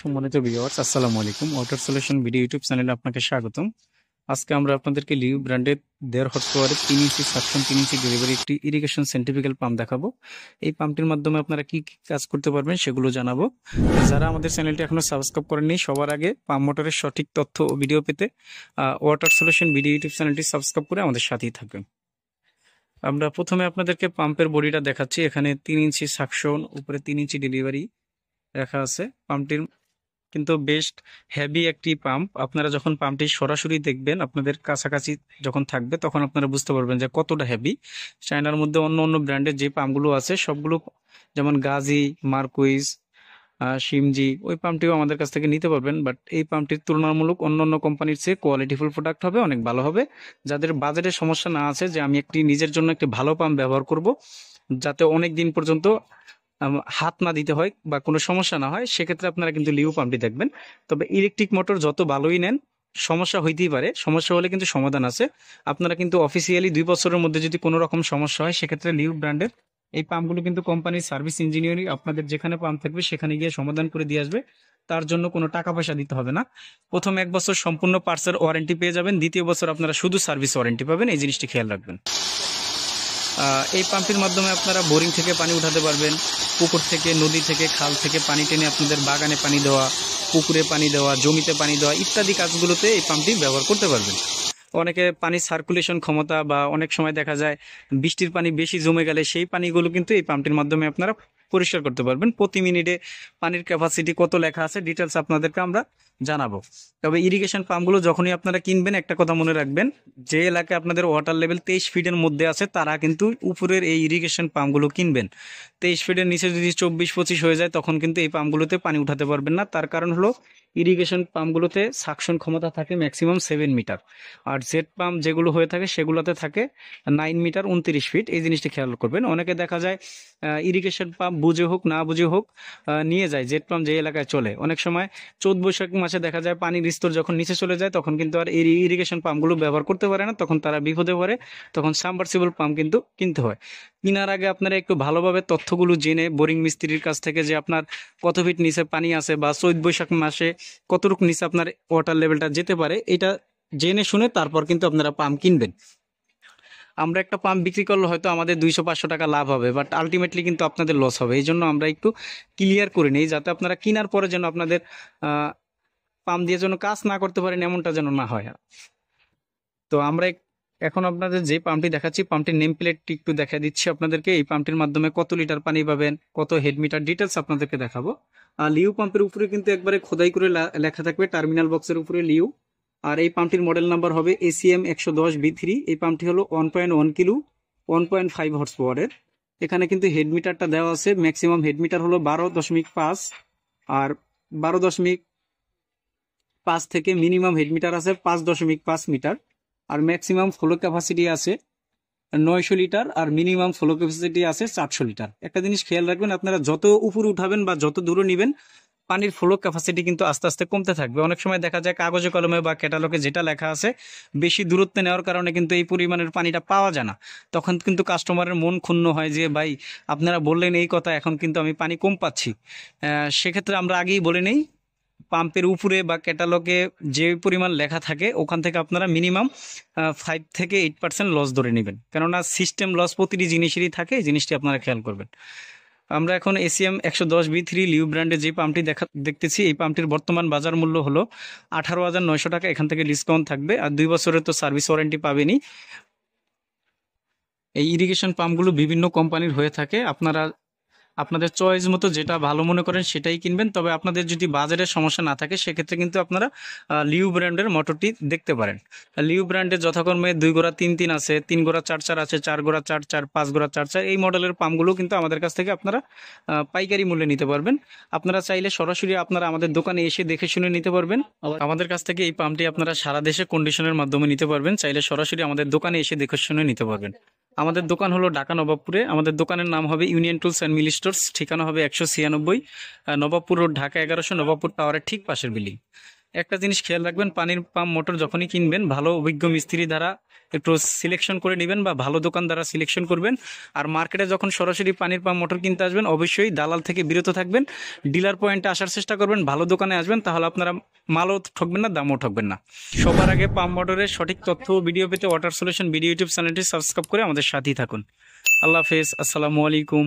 সম্মানিত ভিউয়ার্স, আসসালামু আলাইকুম। ওয়াটার সলিউশন ভিডিও ইউটিউব চ্যানেলে আপনাকে স্বাগতম। আজকে আমরা আপনাদেরকে লিউ ব্র্যান্ডের 1.5 হর্স পাওয়ারের 3 ইঞ্চি সাকশন 3 ইঞ্চি ডেলিভারি একটি ইরিগেশন সেন্ট্রিফিক্যাল পাম্প দেখাবো। এই পাম্পটির মাধ্যমে আপনারা কি কি কাজ করতে পারবেন সেগুলো জানাবো। যারা আমাদের চ্যানেলটি এখনো সাবস্ক্রাইব করেননি, সবার আগে পাম্প মোটরের সঠিক তথ্য ও ভিডিও পেতে ওয়াটার সলিউশন ভিডিও ইউটিউব চ্যানেলটি সাবস্ক্রাইব করে আমাদের সাথেই থাকবেন। আমরা প্রথমে আপনাদেরকে পাম্পের বডিটা দেখাচ্ছি। এখানে 3 ইঞ্চি সাকশন, উপরে 3 ইঞ্চি ডেলিভারি রাখা আছে। পাম্পটির কিন্তু বেস্ট হেভি একটি পাম্প। আপনারা যখন পাম্পটি সরাসরি দেখবেন, আপনাদের কাছাকাছি যখন থাকবে, তখন আপনারা বুঝতে পারবেন যে কতটা হেভি। চায়নার মধ্যে অন্য অন্য ব্র্যান্ডের যে পাম্পগুলো আছে সবগুলো, যেমন গাজী, মার্কুইজ, সিমজি, ওই পাম্পটিও আমাদের কাছ থেকে নিতে পারবেন। বাট এই পাম্পটির তুলনামূলক অন্য অন্য কোম্পানির চেয়ে কোয়ালিটিফুল প্রোডাক্ট হবে, অনেক ভালো হবে। যাদের বাজেটের সমস্যা না আছে যে আমি একটি নিজের জন্য একটি ভালো পাম্প ব্যবহার করব, যাতে অনেক দিন পর্যন্ত হাত না দিতে হয় বা কোনো সমস্যা না হয়, সেক্ষেত্রে আপনারা কিন্তু লিউ পাম্পটি দেখবেন। তবে ইলেকট্রিক মোটর যত ভালোই নেন, সমস্যা হইতেই পারে। সমস্যা হলে কিন্তু সমাধান আছে। আপনারা কিন্তু অফিসিয়ালি 2 বছরের মধ্যে যদি কোনো রকম সমস্যা হয়, সেক্ষেত্রে লিউ ব্র্যান্ডের এই পাম্পগুলো কিন্তু কোম্পানির সার্ভিস ইঞ্জিনিয়ারিং আপনাদের যেখানে পাম্প থাকবে সেখানে গিয়ে সমাধান করে দিয়ে আসবে। তার জন্য কোনো টাকা পয়সা দিতে হবে না। প্রথম 1 বছর সম্পূর্ণ পার্টসের ওয়ারেন্টি পেয়ে যাবেন, দ্বিতীয় বছর আপনারা শুধু সার্ভিস ওয়ারেন্টি পাবেন। এই জিনিসটি খেয়াল রাখবেন। এই পাম্পের মাধ্যমে আপনারা বোরিং থেকে পানি উঠাতে পারবেন, পুকুর থেকে, নদী থেকে, খাল থেকে পানি টেনে আপনাদের বাগানে পানি দেওয়া, পুকুরে পানি দেওয়া, জমিতে পানি দেওয়া ইত্যাদি কাজগুলোতে এই পাম্পটি ব্যবহার করতে পারবেন। অনেকে পানির সার্কুলেশন ক্ষমতা, বা অনেক সময় দেখা যায় বৃষ্টির পানি বেশি জমে গেলে সেই পানিগুলো কিন্তু এই পাম্পটির মাধ্যমে আপনারা পরিষ্কার করতে পারবেন। প্রতি মিনিটে পানির ক্যাপাসিটি কত লেখা আছে, ডিটেলস আপনাদেরকে আমরা জানাবো। তবে ইরিগেশন পাম্পগুলো যখনই আপনারা কিনবেন, একটা কথা মনে রাখবেন, যে এলাকায় আপনাদের ওয়াটার লেভেল 23 ফিটের মধ্যে আছে, তারা কিন্তু উপরের এই ইরিগেশন পাম্পগুলো কিনবেন। 23 ফিটের নিচে যদি 24-25 হয়ে যায়, তখন কিন্তু এই পাম্পগুলোতে পানি উঠাতে পারবেন না। তার কারণ হলো ইরিগেশন পাম্পগুলোতে সাকশন ক্ষমতা থাকে ম্যাক্সিমাম 7 মিটার, আর জেট পাম্প যেগুলো হয়ে থাকে সেগুলোতে থাকে 9 মিটার 29 ফিট। এই জিনিসটি খেয়াল করবেন। অনেকে দেখা যায় ইরিগেশন পাম্প বুঝে হোক না বুঝে হোক নিয়ে যায় জেট পাম্প যে এলাকায় চলে। অনেক সময় চৈত বৈশাখ মাসে দেখা যায় পানির স্তর যখন নিচে চলে যায়, তখন কিন্তু আর এই ইরিগেশন পাম্পগুলো ব্যবহার করতে পারে না, তখন তারা বিপদে পড়ে। তখন সাবমার্সিবল পাম্প কিন্তু কিনতে হয়। কেনার আগে আপনারা একটু ভালোভাবে তথ্যগুলো জেনে, বোরিং মিস্ত্রির কাছ থেকে যে আপনার কত ফিট নিচে পানি আছে, বা চৈত বৈশাখ মাসে কতটুকু নিচে আপনার ওয়াটার লেভেলটা যেতে পারে, এটা জেনে শুনে তারপর কিন্তু আপনারা পাম্প কিনবেন। আমরা একটা পাম্প বিক্রি করলে হয়তো আমাদের 200-500 টাকা লাভ হবে, বাট আলটিমেটলি কিন্তু আপনাদের লস হবে। এই জন্য আমরা একটু ক্লিয়ার করে নিই, যাতে আপনারা কেনার পরে যেন আপনাদের পাম্প দিয়ে যেন কাজ না করতে পারেন, এমনটা যেন না হয়। তো আমরা এখন আপনাদের যে পাম্পটি দেখাচ্ছি, পাম্পটির নেম প্লেটটি একটু দেখা দিচ্ছি আপনাদেরকে। এই পাম্পটির মাধ্যমে কত লিটার পানি পাবেন, কত হেড মিটার, ডিটেলস আপনাদেরকে দেখাবো। আর লিউ পাম্পের উপরে কিন্তু একবারে খোদাই করে লেখা থাকবে টার্মিনাল বক্সের উপরে লিউ। আর এই পাম্পটির মডেল নাম্বার হবে ACM 110B3। এই পাম্পটি হলো 1.1 কিলো 1.5 হর্স পাওয়ারের। এখানে কিন্তু হেড মিটারটা দেওয়া আছে। ম্যাক্সিমাম হেড মিটার হলো 12.5, আর 12.5 থেকে মিনিমাম হেড মিটার আছে 5.5 মিটার। আর ম্যাক্সিমাম ফ্লো ক্যাপাসিটি আছে 900 লিটার, আর মিনিমাম ফ্লো ক্যাপাসিটি আছে 400 লিটার। একটা জিনিস খেয়াল রাখবেন, আপনারা যত উপরে উঠাবেন বা যত দূরে নেবেন, পানির ফ্লো ক্যাপাসিটি কিন্তু আস্তে আস্তে কমতে থাকবে। অনেক সময় দেখা যায় কাগজে কলমে বা ক্যাটালগে যেটা লেখা আছে, বেশি দূরত্বে নেওয়ার কারণে কিন্তু এই পরিমাণের পানিটা পাওয়া যায় না। তখন কিন্তু কাস্টমারের মন ক্ষুণ্ণ হয় যে ভাই, আপনারা বললেন এই কথা, এখন কিন্তু আমি পানি কম পাচ্ছি। সেক্ষেত্রে আমরা আগেই বলে নেই, পাম্পের উপরে বা ক্যাটালগে যে পরিমাণ লেখা থাকে, ওখান থেকে আপনারা মিনিমাম 5 থেকে 8% লস ধরে নেবেন। কেননা সিস্টেম লস প্রতিটি জিনিসেরই থাকে, এই জিনিসটি আপনারা খেয়াল করবেন। আমরা এখন ACM 110B3 লিউ ব্র্যান্ডের যে পাম্পটি দেখতেছি, এই পাম্পটির বর্তমান বাজার মূল্য হলো 18,900 টাকা। এখান থেকে ডিসকাউন্ট থাকবে, আর 2 বছরের তো সার্ভিস ওয়ারেন্টি পাবেনই। এই ইরিগেশন পাম্পগুলো বিভিন্ন কোম্পানির হয়ে থাকে। আপনারা আপনাদের চয়েস মতো যেটা ভালো মনে করেন সেটাই কিনবেন। তবে আপনাদের যদি বাজারের সমস্যা না থাকে, সেক্ষেত্রে কিন্তু আপনারা লিউ ব্র্যান্ডের মোটরটি দেখতে পারেন। লিউ ব্র্যান্ডের যথাক্রমে 2 গোড়া 3-3 আছে, 3 গোড়া 4-4 আছে, 4 গোড়া 4-4, 5 গোড়া 4-4। এই মডেলের পাম্পগুলো কিন্তু আমাদের কাছ থেকে আপনারা পাইকারি মূল্যে নিতে পারবেন। আপনারা চাইলে সরাসরি আপনারা আমাদের দোকানে এসে দেখে শুনে নিতে পারবেন। আমাদের কাছ থেকে এই পাম্পটি আপনারা সারা দেশে কন্ডিশনের মাধ্যমে নিতে পারবেন। চাইলে সরাসরি আমাদের দোকানে এসে দেখে শুনে নিতে পারবেন। আমাদের দোকান হলো ঢাকা নবাবপুরে। আমাদের দোকানের নাম হবে union tools and mill stores. ঠিকানা হবে 196, নবাবপুর রোড, ঢাকা 1100, নবাবপুর টাওয়ারের ঠিক পাশের বিল্ডিং। একটা জিনিস খেয়াল রাখবেন, পানির পাম্প মোটর যখনই কিনবেন ভালো অভিজ্ঞ মিস্ত্রি দ্বারা একটু সিলেকশন করে নেবেন বা ভালো দোকান দ্বারা সিলেকশন করবেন। আর মার্কেটে যখন সরাসরি পানির পাম্প মোটর কিনতে আসবেন অবশ্যই দালাল থেকে বিরত থাকবেন, ডিলার পয়েন্টে আসার চেষ্টা করবেন, ভালো দোকানে আসবেন, তাহলে আপনারা মালও ঠকবেন না, দামও ঠকবেন না। সবার আগে পাম্প মোটরের সঠিক তথ্য ও ভিডিও পেতে ওয়াটার সলিউশন ভিডিও ইউটিউব চ্যানেলটি সাবস্ক্রাইব করে আমাদের সাথেই থাকুন। আল্লাহ হাফেজ, আসসালামু আলাইকুম।